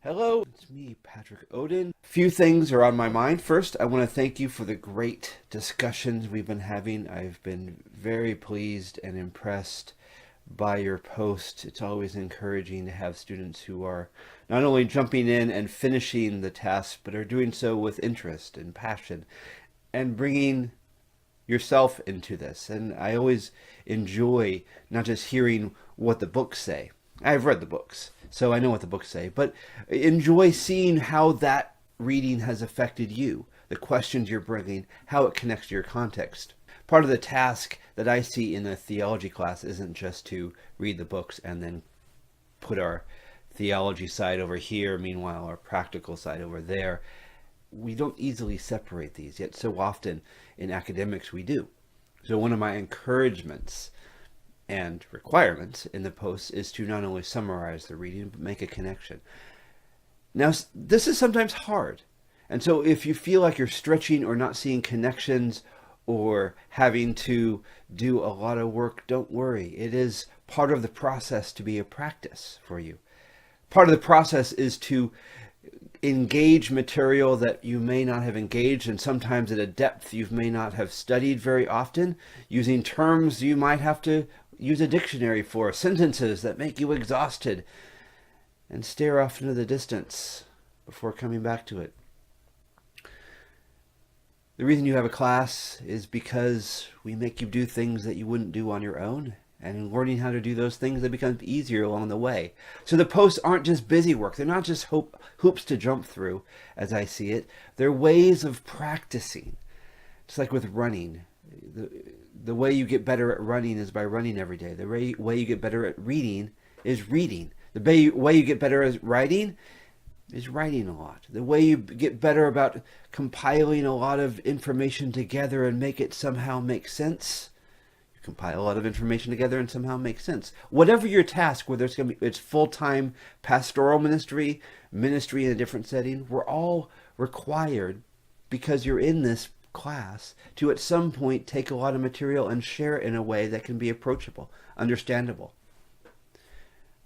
Hello, it's me, Patrick Odin. A few things are on my mind. First, I want to thank you for the great discussions we've been having. I've been very pleased and impressed by your post. It's always encouraging to have students who are not only jumping in and finishing the task, but are doing so with interest and passion and bringing yourself into this. And I always enjoy not just hearing what the books say. I've read the books, so I know what the books say, but enjoy seeing how that reading has affected you, the questions you're bringing, how it connects to your context. Part of the task that I see in a theology class isn't just to read the books and then put our theology side over here, meanwhile our practical side over there. We don't easily separate these, yet so often in academics we do. So one of my encouragements and requirements in the post is to not only summarize the reading, but make a connection. Now, this is sometimes hard. And so if you feel like you're stretching or not seeing connections or having to do a lot of work, don't worry. It is part of the process to be a practice for you. Part of the process is to engage material that you may not have engaged, and sometimes at a depth you may not have studied very often, using terms you might have to use a dictionary for, sentences that make you exhausted, and stare off into the distance before coming back to it. The reason you have a class is because we make you do things that you wouldn't do on your own, and in learning how to do those things, they become easier along the way. So the posts aren't just busy work. They're not just hoops to jump through, as I see it. They're ways of practicing. It's like with running. The way you get better at running is by running every day. The way you get better at reading is reading. The way you get better at writing is writing a lot. The way you get better about compiling a lot of information together and make it somehow make sense, compile a lot of information together and somehow make sense. Whatever your task, whether it's full-time pastoral ministry in a different setting, we're all required, because you're in this class, to at some point take a lot of material and share it in a way that can be approachable, understandable.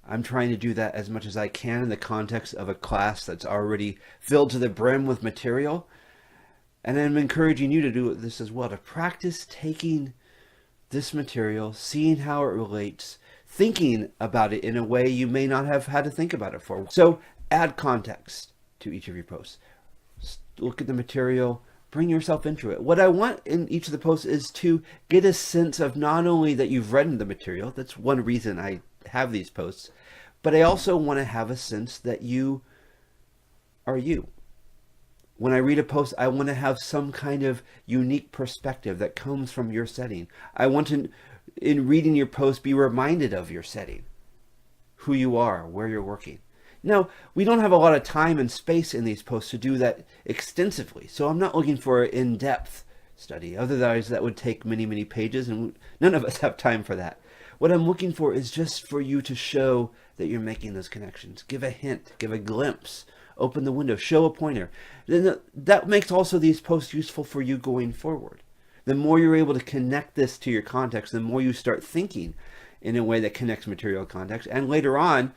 I'm trying to do that as much as I can in the context of a class that's already filled to the brim with material. And I'm encouraging you to do this as well, to practice taking this material, seeing how it relates, thinking about it in a way you may not have had to think about it for. So add context to each of your posts. Look at the material, bring yourself into it. What I want in each of the posts is to get a sense of not only that you've read the material, that's one reason I have these posts, but I also want to have a sense that you are you. When I read a post, I want to have some kind of unique perspective that comes from your setting. I want to, in reading your post, be reminded of your setting, who you are, where you're working. Now, we don't have a lot of time and space in these posts to do that extensively, so I'm not looking for an in-depth study. Otherwise, that would take many, many pages, and none of us have time for that. What I'm looking for is just for you to show that you're making those connections. Give a hint, give a glimpse. Open the window, show a pointer. Then that makes also these posts useful for you going forward. The more you're able to connect this to your context, the more you start thinking in a way that connects material context. And later on,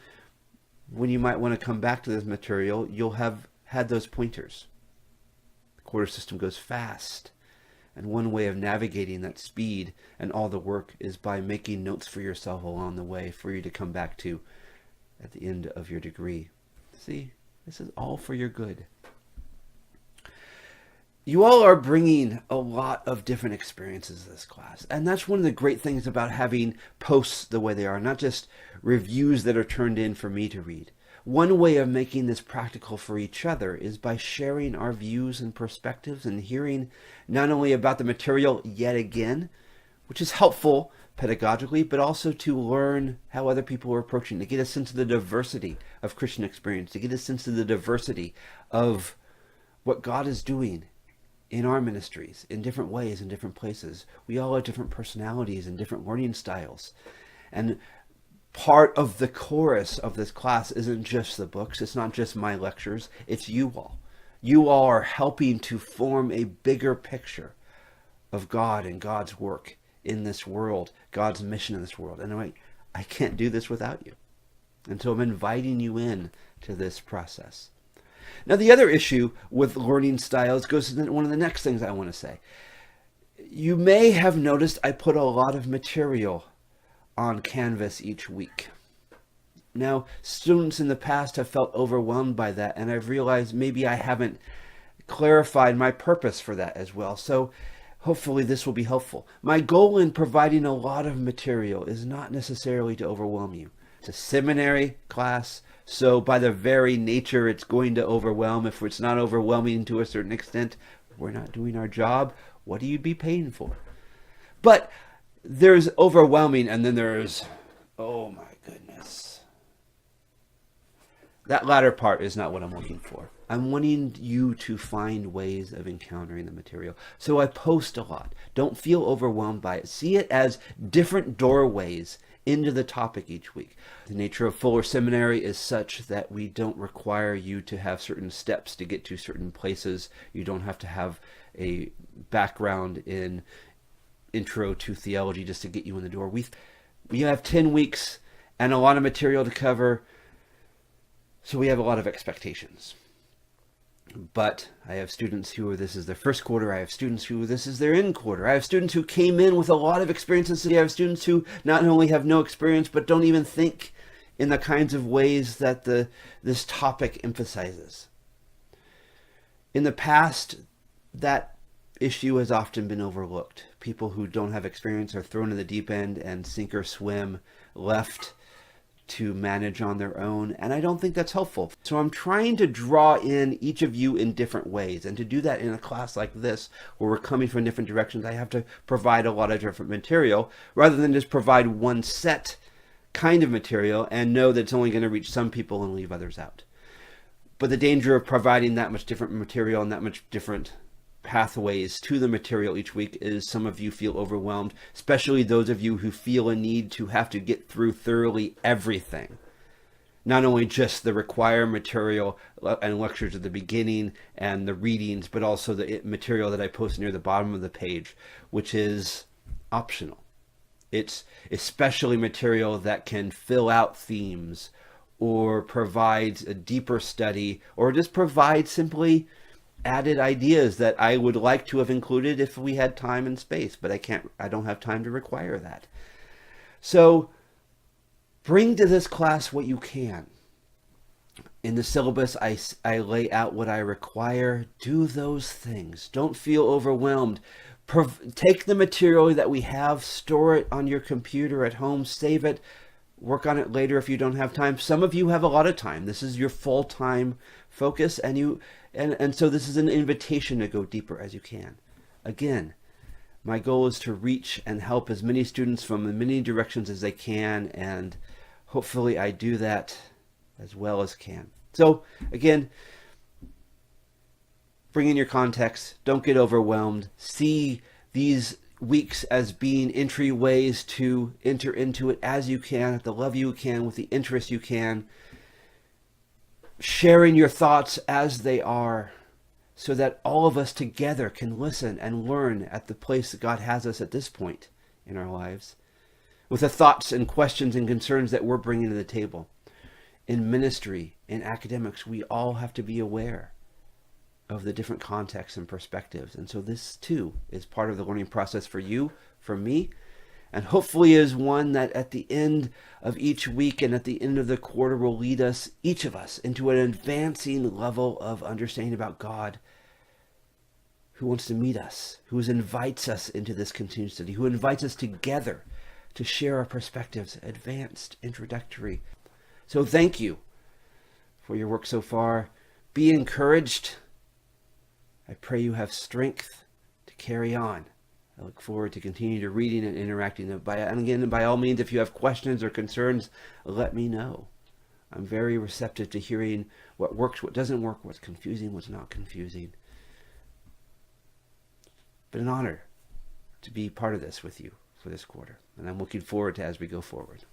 when you might want to come back to this material, you'll have had those pointers. The quarter system goes fast. And one way of navigating that speed and all the work is by making notes for yourself along the way for you to come back to at the end of your degree. See? This is all for your good. You all are bringing a lot of different experiences to this class. And that's one of the great things about having posts the way they are, not just reviews that are turned in for me to read. One way of making this practical for each other is by sharing our views and perspectives and hearing not only about the material yet again, which is helpful pedagogically, but also to learn how other people are approaching, to get a sense of the diversity of Christian experience, to get a sense of the diversity of what God is doing in our ministries in different ways, in different places. We all have different personalities and different learning styles. And part of the chorus of this class isn't just the books, it's not just my lectures, it's you all. You all are helping to form a bigger picture of God and God's work in this world, God's mission in this world. And I can't do this without you. And so I'm inviting you in to this process. Now, the other issue with learning styles goes to one of the next things I want to say. You may have noticed I put a lot of material on Canvas each week. Now, students in the past have felt overwhelmed by that, and I've realized maybe I haven't clarified my purpose for that as well. So hopefully this will be helpful. My goal in providing a lot of material is not necessarily to overwhelm you. It's a seminary class, so by the very nature it's going to overwhelm. If it's not overwhelming to a certain extent, we're not doing our job. What do you be paying for? But there's overwhelming, and then there's, oh my goodness. That latter part is not what I'm looking for. I'm wanting you to find ways of encountering the material. So I post a lot. Don't feel overwhelmed by it. See it as different doorways into the topic each week. The nature of Fuller Seminary is such that we don't require you to have certain steps to get to certain places. You don't have to have a background in intro to theology just to get you in the door. We have 10 weeks and a lot of material to cover, so we have a lot of expectations. But I have students who this is their first quarter. I have students who this is their end quarter. I have students who came in with a lot of experiences. I have students who not only have no experience, but don't even think in the kinds of ways that this topic emphasizes. In the past, that issue has often been overlooked. People who don't have experience are thrown in the deep end and sink or swim, left to manage on their own, and I don't think that's helpful. So I'm trying to draw in each of you in different ways, and to do that in a class like this, where we're coming from different directions, I have to provide a lot of different material, rather than just provide one set kind of material and know that it's only going to reach some people and leave others out. But the danger of providing that much different material and that much different pathways to the material each week is some of you feel overwhelmed, especially those of you who feel a need to have to get through thoroughly everything. Not only just the required material and lectures at the beginning and the readings, but also the material that I post near the bottom of the page, which is optional. It's especially material that can fill out themes or provides a deeper study or just provide simply added ideas that I would like to have included if we had time and space, but I don't have time to require that. So bring to this class what you can. In the syllabus, I lay out what I require. Do those things. Don't feel overwhelmed. Take the material that we have, store it on your computer at home, save it, work on it later if you don't have time. Some of you have a lot of time. This is your full-time focus, and so this is an invitation to go deeper as you can. Again, my goal is to reach and help as many students from as many directions as they can, and hopefully I do that as well as can. So again, bring in your context. Don't get overwhelmed. See these weeks as being entryways to enter into it as you can, at the level you can, with the interest you can, sharing your thoughts as they are, so that all of us together can listen and learn at the place that God has us at this point in our lives, with the thoughts and questions and concerns that we're bringing to the table. In ministry, in academics, we all have to be aware of the different contexts and perspectives. And so this too is part of the learning process for you, for me, and hopefully is one that at the end of each week and at the end of the quarter will lead us, each of us, into an advancing level of understanding about God, who wants to meet us, who invites us into this continued study, who invites us together to share our perspectives, advanced, introductory. So thank you for your work so far. Be encouraged. I pray you have strength to carry on. I look forward to continue to reading and interacting. And again, by all means, if you have questions or concerns, let me know. I'm very receptive to hearing what works, what doesn't work, what's confusing, what's not confusing. But an honor to be part of this with you for this quarter. And I'm looking forward to as we go forward.